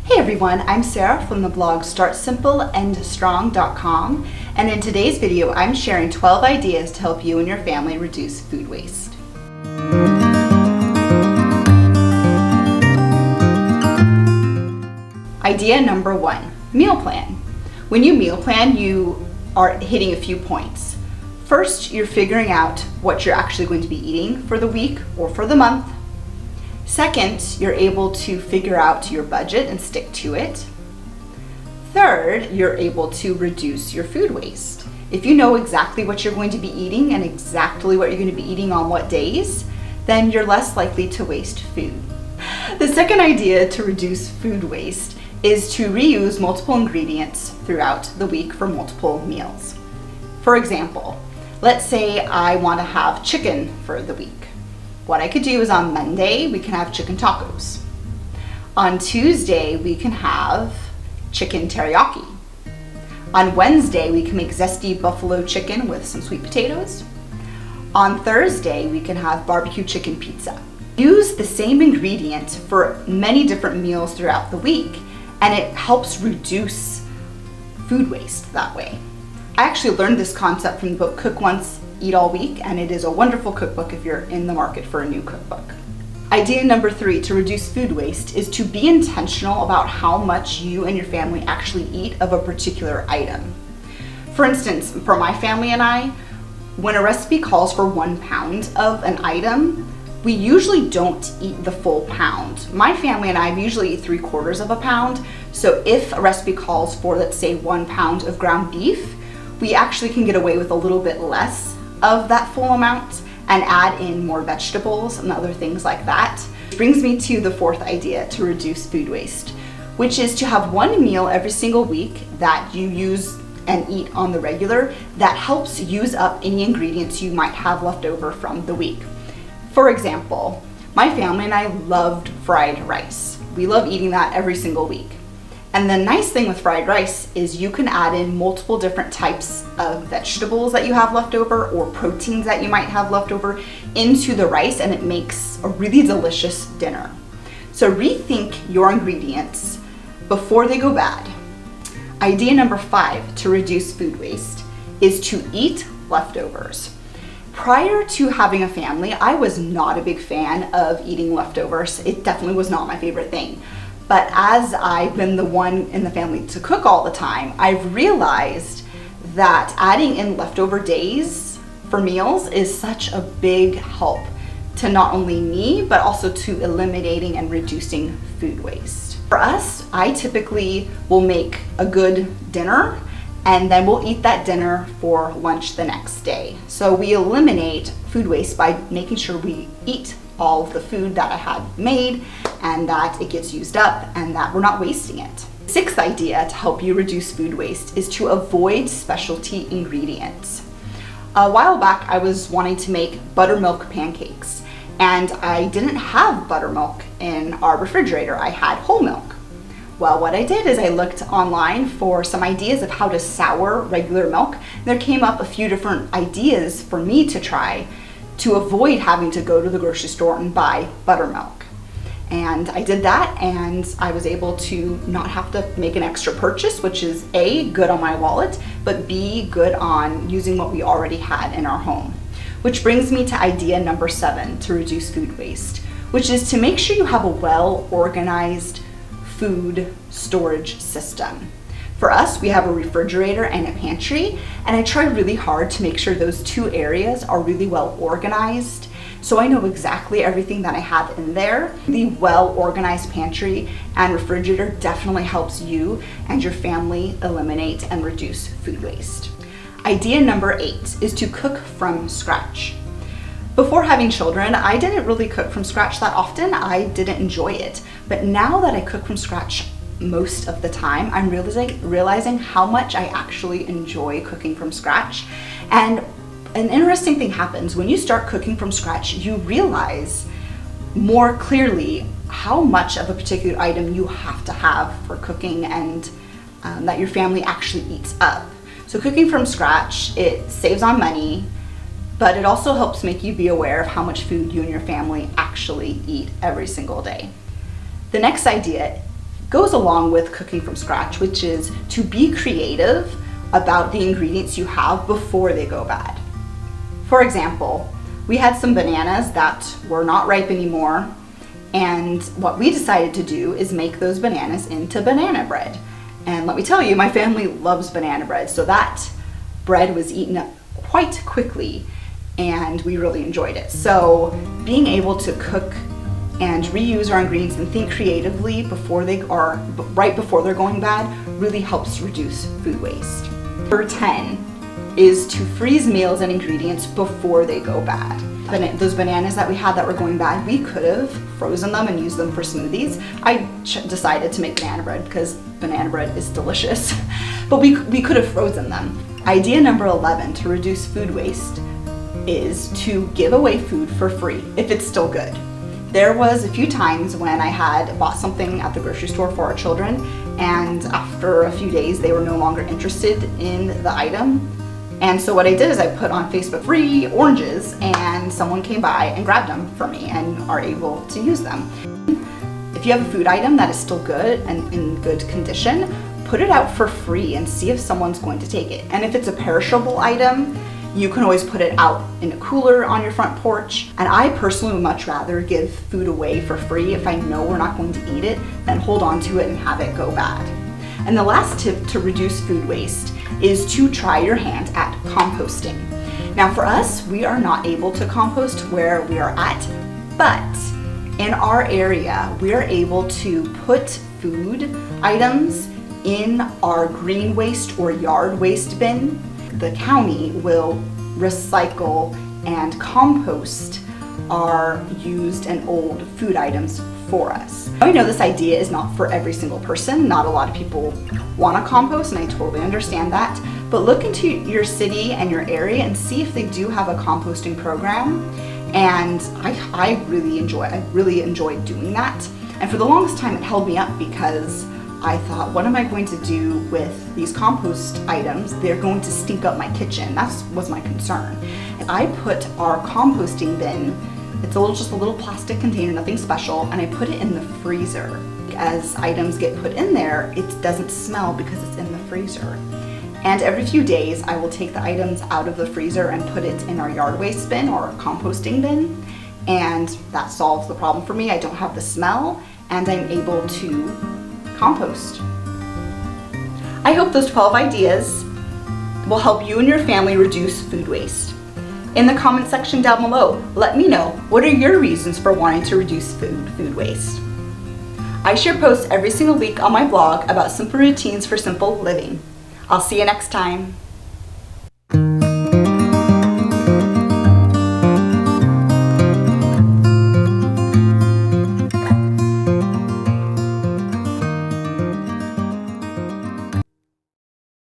Hey everyone, I'm Sarah from the blog StartSimpleAndStrong.com, and in today's video I'm sharing 12 ideas to help you and your family reduce food waste. Idea number 1, meal plan. When you meal plan, you are hitting a few points. First, you're figuring out what you're actually going to be eating for the week or for the month. Second, you're able to figure out your budget and stick to it. Third, you're able to reduce your food waste. If you know exactly what you're going to be eating and exactly what you're going to be eating on what days, then you're less likely to waste food. The second idea to reduce food waste is to reuse multiple ingredients throughout the week for multiple meals. For example, let's say I want to have chicken for the week. What I could do is on Monday, we can have chicken tacos. On Tuesday, we can have chicken teriyaki. On Wednesday, we can make zesty buffalo chicken with some sweet potatoes. On Thursday, we can have barbecue chicken pizza. Use the same ingredient for many different meals throughout the week, and it helps reduce food waste that way. I actually learned this concept from the book Cook Once, Eat All Week, and it is a wonderful cookbook if you're in the market for a new cookbook. Idea number 3 to reduce food waste is to be intentional about how much you and your family actually eat of a particular item. For instance, for my family and I, when a recipe calls for 1 pound of an item, we usually don't eat the full pound. My family and I usually eat 3/4 of a pound, so if a recipe calls for, let's say, 1 pound of ground beef, we actually can get away with a little bit less of that full amount and add in more vegetables and other things like that. Which brings me to the 4th idea to reduce food waste, which is to have one meal every single week that you use and eat on the regular that helps use up any ingredients you might have left over from the week. For example, my family and I loved fried rice. We love eating that every single week. And the nice thing with fried rice is you can add in multiple different types of vegetables that you have left over or proteins that you might have left over into the rice, and it makes a really delicious dinner. So rethink your ingredients before they go bad. Idea number 5 to reduce food waste is to eat leftovers. Prior to having a family, I was not a big fan of eating leftovers. It definitely was not my favorite thing. But as I've been the one in the family to cook all the time, I've realized that adding in leftover days for meals is such a big help to not only me, but also to eliminating and reducing food waste. For us, I typically will make a good dinner and then we'll eat that dinner for lunch the next day. So we eliminate food waste by making sure we eat all of the food that I had made and that it gets used up and that we're not wasting it. 6th idea to help you reduce food waste is to avoid specialty ingredients. A while back, I was wanting to make buttermilk pancakes and I didn't have buttermilk in our refrigerator. I had whole milk. Well, what I did is I looked online for some ideas of how to sour regular milk. There came up a few different ideas for me to try to avoid having to go to the grocery store and buy buttermilk. And I did that and I was able to not have to make an extra purchase, which is A, good on my wallet, but B, good on using what we already had in our home. Which brings me to idea number 7 to reduce food waste, which is to make sure you have a well-organized food storage system. For us, we have a refrigerator and a pantry, and I try really hard to make sure those 2 areas are really well organized, so I know exactly everything that I have in there. The well-organized pantry and refrigerator definitely helps you and your family eliminate and reduce food waste. Idea number 8 is to cook from scratch. Before having children, I didn't really cook from scratch that often. I didn't enjoy it, but now that I cook from scratch most of the time, I'm realizing how much I actually enjoy cooking from scratch. And an interesting thing happens when you start cooking from scratch. You realize more clearly how much of a particular item you have to have for cooking and that your family actually eats up. So cooking from scratch, it saves on money, but it also helps make you be aware of how much food you and your family actually eat every single day. The next idea goes along with cooking from scratch, which is to be creative about the ingredients you have before they go bad. For example, we had some bananas that were not ripe anymore, and what we decided to do is make those bananas into banana bread. And let me tell you, my family loves banana bread, so that bread was eaten up quite quickly, and we really enjoyed it. So being able to cook and reuse our ingredients and think creatively right before they're going bad really helps reduce food waste. Number 10 is to freeze meals and ingredients before they go bad. Those bananas that we had that were going bad, we could have frozen them and used them for smoothies. I decided to make banana bread because banana bread is delicious, but we could have frozen them. Idea number 11 to reduce food waste is to give away food for free if it's still good. There was a few times when I had bought something at the grocery store for our children, and after a few days they were no longer interested in the item. And so what I did is I put on Facebook free oranges, and someone came by and grabbed them for me and are able to use them. If you have a food item that is still good and in good condition, put it out for free and see if someone's going to take it. And if it's a perishable item, you can always put it out in a cooler on your front porch. And I personally would much rather give food away for free if I know we're not going to eat it than hold on to it and have it go bad. And the last tip to reduce food waste is to try your hand at composting. Now for us, we are not able to compost where we are at, but in our area, we are able to put food items in our green waste or yard waste bin. The county will recycle and compost our used and old food items for us. I know this idea is not for every single person. Not a lot of people want to compost, and I totally understand that. But look into your city and your area and see if they do have a composting program. And I really enjoyed doing that. And for the longest time, it held me up because I thought, what am I going to do with these compost items? They're going to stink up my kitchen. That was my concern. And I put our composting bin, it's just a little plastic container, nothing special, and I put it in the freezer. As items get put in there, it doesn't smell because it's in the freezer. And every few days, I will take the items out of the freezer and put it in our yard waste bin or composting bin. And that solves the problem for me. I don't have the smell, and I'm able to compost. I hope those 12 ideas will help you and your family reduce food waste. In the comment section down below, let me know, what are your reasons for wanting to reduce food waste? I share posts every single week on my blog about simple routines for simple living. I'll see you next time.